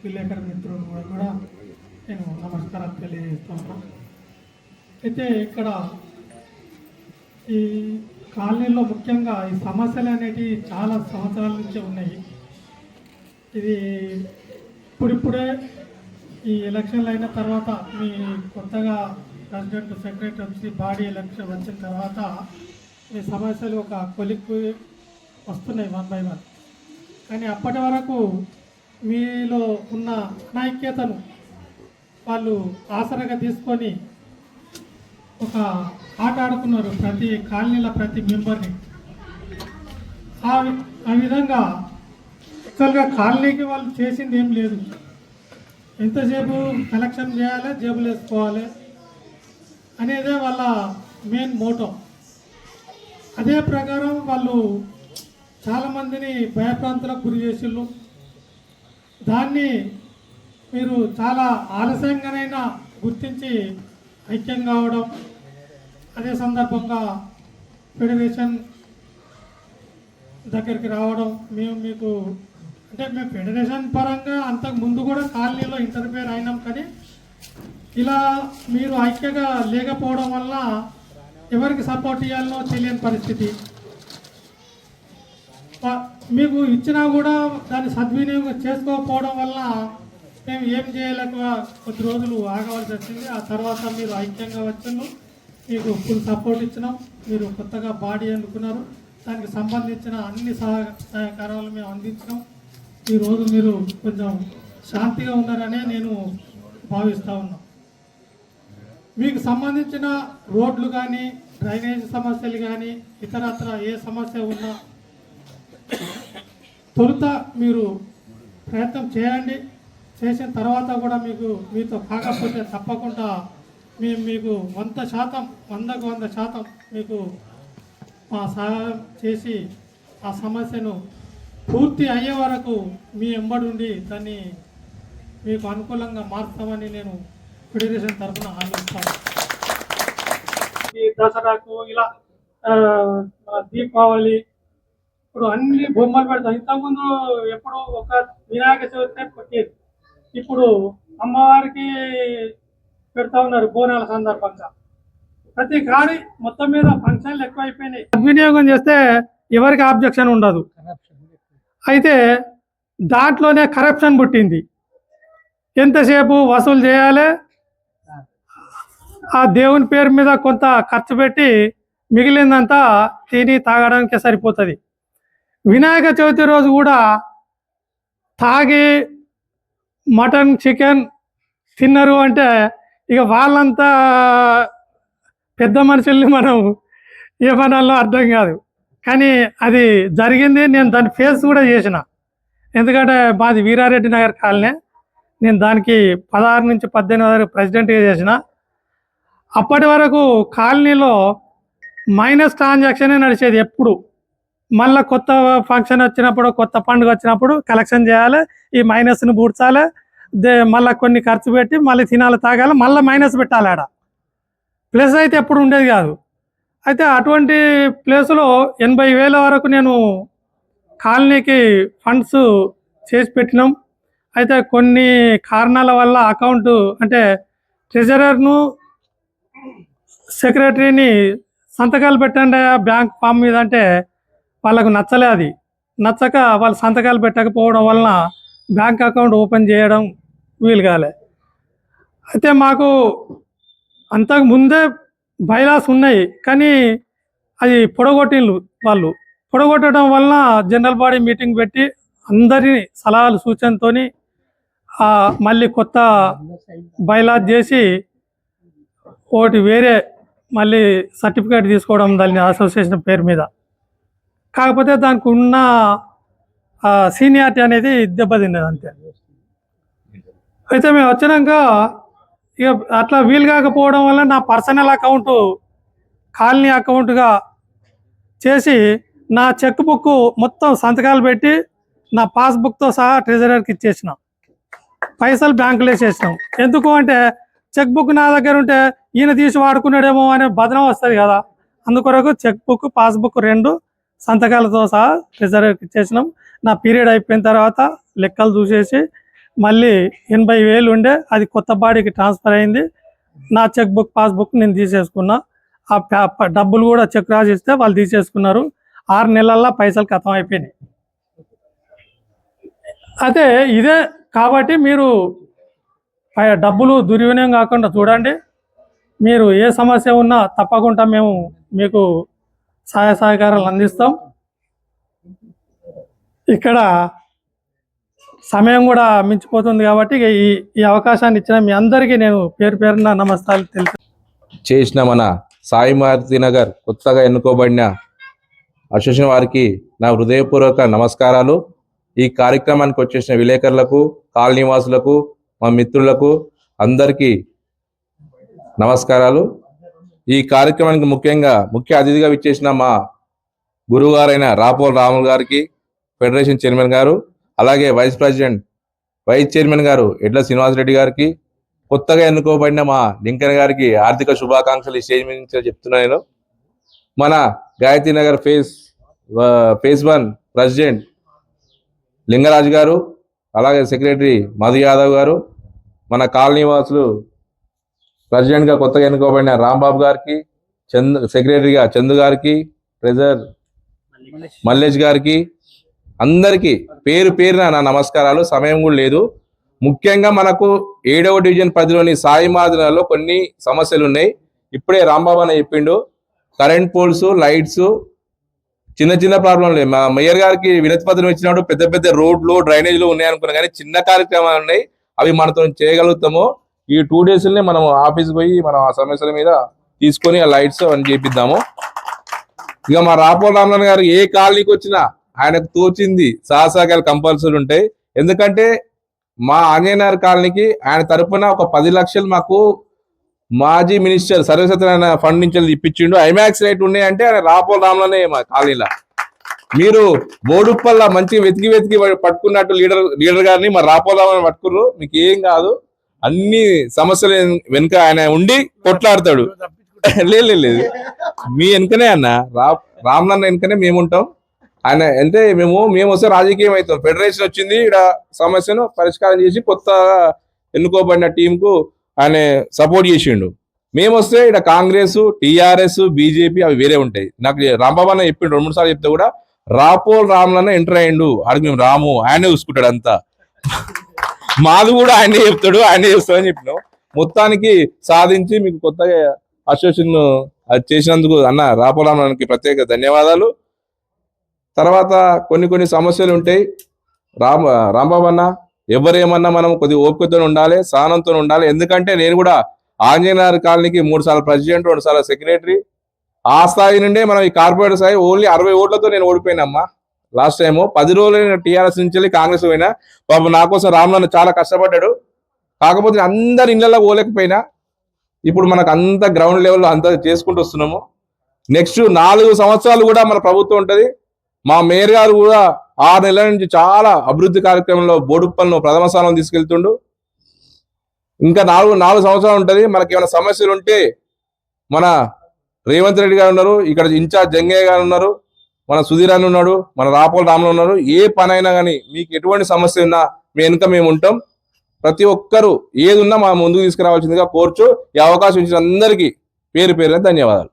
విలేకరు మిత్రులు కూడా నేను నమస్కారం తెలియజేస్తున్నాను. అయితే ఇక్కడ ఈ కాలనీలో ముఖ్యంగా ఈ సమస్యలు అనేటివి చాలా సంవత్సరాల నుంచి ఉన్నాయి. ఇది ఇప్పుడిప్పుడే ఈ ఎలక్షన్లు అయిన తర్వాత మీ కొత్తగా ప్రెసిడెంట్ సెక్రటరీ వచ్చి బాడీ ఎలక్షన్ వచ్చిన తర్వాత ఈ సమస్యలు ఒక కొలిక్కి వస్తున్నాయి 1 by 1. కానీ అప్పటి వరకు మీలో ఉన్న అనైక్యతను వాళ్ళు ఆసరగా తీసుకొని ఒక ఆట ఆడుకున్నారు ప్రతి కాలనీల ప్రతి మెంబర్ని. ఆ విధంగా యాక్చువల్గా కాలనీకి వాళ్ళు చేసింది ఏం లేదు. ఎంతసేపు కలెక్షన్ చేయాలి, జేబులు వేసుకోవాలి అనేదే వాళ్ళ మెయిన్ మోటో. అదే ప్రకారం వాళ్ళు చాలామందిని భయప్రాంతాలకు గురి చేసిళ్ళు. దాన్ని మీరు చాలా ఆలస్యంగానైనా గుర్తించి ఐక్యం కావడం, అదే సందర్భంగా ఫెడరేషన్ దగ్గరికి రావడం, మేము ఫెడరేషన్ పరంగా అంతకు ముందు కూడా కాలనీలో ఇంటర్ఫేర్ అయినాం. కానీ ఇలా మీరు ఐక్యగా లేకపోవడం వల్ల ఎవరికి సపోర్ట్ ఇవ్వాలనో తెలియని పరిస్థితి. మీకు ఇచ్చినా కూడా దాన్ని సద్వినియోగం చేసుకోకపోవడం వల్ల మేము ఏం చేయలేక కొద్ది రోజులు ఆగవలసి వచ్చింది. ఆ తర్వాత మీరు ఐక్యంగా వచ్చాను, మీకు ఫుల్ సపోర్ట్ ఇచ్చినాం. మీరు కొత్తగా బాడీ ఎన్నుకున్నారు, దానికి సంబంధించిన అన్ని సహకారాలు మేము అందించినాం. ఈరోజు మీరు కొంచెం శాంతిగా ఉన్నారనే నేను భావిస్తూ ఉన్నాం. మీకు సంబంధించిన రోడ్లు కానీ, డ్రైనేజ్ సమస్యలు కానీ, ఇతరత్ర ఏ సమస్య ఉన్నా తొలుత మీరు ప్రయత్నం చేయండి. చేసిన తర్వాత కూడా మీతో కాకపోతే తప్పకుండా మేము మీకు 100% మీకు మా సహాయం చేసి ఆ సమస్యను పూర్తి అయ్యే వరకు మీ ఎంబడుండి దాన్ని మీకు అనుకూలంగా మారుస్తామని నేను ఫెడరేషన్ తరఫున హామీ ఇస్తాను. ఈ దసరాకు ఇలా దీపావళి ఇప్పుడు అన్ని బొమ్మలు పెడతాం. ఇంతకుముందు ఎప్పుడు ఒక వినాయక చవితి కొట్టేది, ఇప్పుడు అమ్మవారికి పెడతా ఉన్నారు బోనాల సందర్భంగా. ప్రతి కాడి మొత్తం మీద ఫంక్షన్లు ఎక్కువైపోయినాయి. సద్వినియోగం చేస్తే ఎవరికి ఆబ్జెక్షన్ ఉండదు. అయితే దాంట్లోనే కరప్షన్ పుట్టింది. ఎంతసేపు వసూలు చేయాలి, ఆ దేవుని పేరు మీద కొంత ఖర్చు పెట్టి మిగిలిందంతా తిని తాగడానికి సరిపోతుంది. వినాయక చవితి రోజు కూడా తాగి మటన్ చికెన్ తిన్నారు అంటే ఇక వాళ్ళంతా పెద్ద మనుషుల్ని మనం ఏమనాలో అర్థం కాదు. కానీ అది జరిగింది. నేను దాన్ని ఫేస్ కూడా చేసిన. ఎందుకంటే మాది వీరారెడ్డి నగర్ కాలనీ. నేను దానికి 16 నుంచి 18 వరకు ప్రెసిడెంట్గా చేసిన. అప్పటి వరకు కాలనీలో మైనస్ ట్రాన్సాక్షనే నడిచేది ఎప్పుడు. మళ్ళీ కొత్త ఫంక్షన్ వచ్చినప్పుడు, కొత్త పండుగ వచ్చినప్పుడు కలెక్షన్ చేయాలి, ఈ మైనస్ని పూడ్చాలి, మళ్ళీ కొన్ని ఖర్చు పెట్టి మళ్ళీ తినాలి, తాగాలి, మళ్ళీ మైనస్ పెట్టాలి. ఆడ ప్లస్ అయితే ఎప్పుడు ఉండేది కాదు. అయితే అటువంటి ప్లేస్లో 80,000 వరకు నేను కాలనీకి ఫండ్స్ చేసి పెట్టినాం. అయితే కొన్ని కారణాల వల్ల అకౌంట్ అంటే ట్రెజరర్ను సెక్రటరీని సంతకాలు పెట్టండి బ్యాంక్ ఫామ్ మీద అంటే వాళ్ళకు నచ్చలే. అది నచ్చక వాళ్ళు సంతకాలు పెట్టకపోవడం వలన బ్యాంక్ అకౌంట్ ఓపెన్ చేయడం వీలు కాలే. అయితే మాకు అంతకు ముందే బైలాస్ ఉన్నాయి, కానీ అది వాళ్ళు పొడగొట్టడం వలన జనరల్ బాడీ మీటింగ్ పెట్టి అందరి సలహాలు సూచనతో మళ్ళీ కొత్త బైలాస్ చేసి ఒకటి వేరే మళ్ళీ సర్టిఫికేట్ తీసుకోవడం దాని అసోసియేషన్ పేరు మీద. కాకపోతే దానికి ఉన్న సీనియారిటీ అనేది దెబ్బతిన్నది అంతే. అయితే మేము వచ్చినాక ఇక అట్లా వీలు కాకపోవడం వల్ల నా పర్సనల్ అకౌంట్ కాలనీ అకౌంట్గా చేసి నా చెక్ బుక్ మొత్తం సంతకాలు పెట్టి నా పాస్బుక్తో సహా ట్రెజరర్కి ఇచ్చేసిన. పైసలు బ్యాంకులో వేసేసినాం. ఎందుకు అంటే చెక్ బుక్ నా దగ్గర ఉంటే ఈయన తీసి వాడుకున్నాడేమో అనే బదనం వస్తుంది కదా. అందుకొరకు చెక్ బుక్, పాస్బుక్ 2 సంతకాలతో సహా ట్రెజరర్కి ఇచ్చేసినాం. నా పీరియడ్ అయిపోయిన తర్వాత లెక్కలు చూసేసి మళ్ళీ 80,000 ఉండే అది కొత్త బాడీకి ట్రాన్స్ఫర్ అయింది. నా చెక్ బుక్ పాస్బుక్ నేను తీసేసుకున్నా. డబ్బులు కూడా చెక్ రాసిస్తే వాళ్ళు తీసేసుకున్నారు. 6 నెలల్లో పైసలు ఖతం అయిపోయినాయి. అదే ఇదే కాబట్టి మీరు డబ్బులు దుర్వినియోగం కాకుండా చూడండి. మీరు ఏ సమస్య ఉన్నా తప్పకుండా మేము మీకు సహాయ సహకారాలు అందిస్తాం. ఇక్కడ సమయం కూడా మించిపోతుంది కాబట్టి ఈ అవకాశాన్ని ఇచ్చిన మీ అందరికీ నేను పేరు పేరున నమస్కారాలు తెలుసు చేసిన మన సాయి మారుతి నగర్ కొత్తగా ఎన్నుకోబడిన అసోసియేషన్ వారికి నా హృదయపూర్వక నమస్కారాలు. ఈ కార్యక్రమానికి వచ్చేసిన విలేకరులకు, కాలనీవాసులకు, మా మిత్రులకు అందరికీ నమస్కారాలు. ఈ కార్యక్రమానికి ముఖ్య అతిథిగా విచ్చేసిన మా గురువుగారైన రాపోల్ రాములు గారికి, ఫెడరేషన్ చైర్మన్ గారు, అలాగే వైస్ చైర్మన్ గారు ఎడ్ల శ్రీనివాసరెడ్డి గారికి, కొత్తగా ఎన్నుకోబడిన మా లింకన్ గారికి ఆర్థిక శుభాకాంక్షలు స్టేజ్ మీద చెప్తున్నాను. మన గాయత్రి నగర్ ఫేజ్ 1 ప్రెసిడెంట్ లింగరాజు గారు, అలాగే సెక్రటరీ మధు యాదవ్ గారు, మన కాలనీ వాసులు ప్రెసిడెంట్గా కొత్తగా ఎన్నుకోబడిన రాంబాబు గారికి, సెక్రటరీగా చందు గారికి, ట్రెజరర్ మల్లేష్ గారికి, అందరికీ పేరు పేరున నా నమస్కారాలు. సమయం కూడా లేదు. ముఖ్యంగా మనకు 7వ డివిజన్ పరిధిలోని సాయి మాదినలో కొన్ని సమస్యలు ఉన్నాయి. ఇప్పుడే రాంబాబు అని చెప్పిండు. కరెంట్ పోల్స్, లైట్స్, చిన్న ప్రాబ్లంలు. మా మేయర్ గారికి వినతి పత్రం ఇచ్చినప్పుడు పెద్ద పెద్ద రోడ్లు, డ్రైనేజ్లు ఉన్నాయనుకున్నా కానీ చిన్న కార్యక్రమాలు ఉన్నాయి. అవి మనతో చేయగలుగుతాము. ఈ 2 డేస్లోనే మనం ఆఫీస్కి పోయి మనం ఆ సమస్యల మీద తీసుకొని ఆ లైట్స్ అవన్నీ చేపిద్దాము. ఇక మా రాపోల్ రామన్ గారు ఏ కాలనీకి వచ్చినా ఆయనకు తోచింది సహసాగాలు కంపల్సరీ ఉంటాయి. ఎందుకంటే మా ఆంజనేయనగర్ కాలనీకి ఆయన తరఫున ఒక 10 లక్షలు మాకు మాజీ మినిస్టర్ సర్వసత్యనారాయణ ఫండ్ నుంచి ఇప్పించిండు. ఐమాక్స్ రేట్ ఉన్నాయంటే ఆయన రాపోల్ రామ్లోనే మా కాలనీలో. మీరు బోడుప్పల్లా మంచి వెతికి పట్టుకున్నట్టు లీడర్ గారిని మా రాపోల్ రామ్ పట్టుకుర్రు. మీకు ఏం కాదు, అన్ని సమస్యలు వెనుక ఆయన ఉండి కొట్లాడతాడు. లేదు మీ వెనుకనే అన్న రామ్లన్న వెనుకనే మేము ఉంటాం. ఆయన అంటే మేము వస్తే రాజకీయం అవుతాం. ఫెడరేషన్ వచ్చింది, ఇక్కడ సమస్యను పరిష్కారం చేసి కొత్తగా ఎన్నుకోబడిన టీంకు ఆయన సపోర్ట్ చేసిండు. మేము వస్తే ఇక్కడ కాంగ్రెస్, టీఆర్ఎస్, బీజేపీ అవి వేరే ఉంటాయి. నాకు రాంబాబు అన్న చెప్పిండు 2-3 సార్లు చెప్తే కూడా రాపోల్ రామ్లన్న ఎంటర్ అయ్యిండు. అడిగి మేము రాము, ఆయనే చూసుకుంటాడు అంతా. మాది కూడా ఆయనే చెప్తాడు, ఆయనే చేస్తాడని చెప్పినాం. మొత్తానికి సాధించి మీకు కొత్తగా అసోసియేషన్ చేసినందుకు అన్న రాపోల్ రామ్లన్నకి ప్రత్యేక ధన్యవాదాలు. తర్వాత కొన్ని సమస్యలు ఉంటాయి. రాంబాబు అన్న ఎవరేమన్నా మనం కొద్దిగా ఓపికతో ఉండాలి, సహనంతో ఉండాలి. ఎందుకంటే నేను కూడా ఆంజనేయనగర్ కాలనీకి 3 సార్లు ప్రెసిడెంట్, 2 సార్లు సెక్రటరీ. ఆ స్థాయి నుండే మనం ఈ కార్పొరేటర్ స్థాయి ఓన్లీ 60 ఓట్లతో నేను ఓడిపోయినమ్మా. లాస్ట్ టైము 10 రోజులు నేను టీఆర్ఎస్ నుంచి వెళ్ళి కాంగ్రెస్ పోయినా. పాపం నా కోసం రామ్లన్న చాలా కష్టపడ్డాడు. కాకపోతే అందరి ఇళ్లలో పోలేకపోయినా. ఇప్పుడు మనకు అంత గ్రౌండ్ లెవెల్లో అంతా చేసుకుంటూ వస్తున్నాము. నెక్స్ట్ 4 సంవత్సరాలు కూడా మన ప్రభుత్వం ఉంటుంది. మా మేయర్ గారు కూడా 6 నెలల నుంచి చాలా అభివృద్ధి కార్యక్రమంలో బోడుప్పలను ప్రథమ స్థానం తీసుకెళ్తుండు. ఇంకా 4 సంవత్సరాలు ఉంటుంది. మనకి ఏమైనా సమస్యలు ఉంటే మన రేవంత్ రెడ్డి గారు ఉన్నారు, ఇక్కడ ఇన్ఛార్జ్ జంగయ్య గారు ఉన్నారు, మన సుధీర్ అని ఉన్నాడు, మన రాపోల్ రాములు ఉన్నారు. ఏ పనైనా కానీ మీకు ఎటువంటి సమస్య ఉన్నా మీ వెనుక మేము ఉంటాం. ప్రతి ఒక్కరూ ఏది ఉన్నా మా ముందుకు తీసుకురావాల్సిందిగా కోర్చు. ఈ అవకాశం ఇచ్చిన అందరికీ పేరు పేరున ధన్యవాదాలు.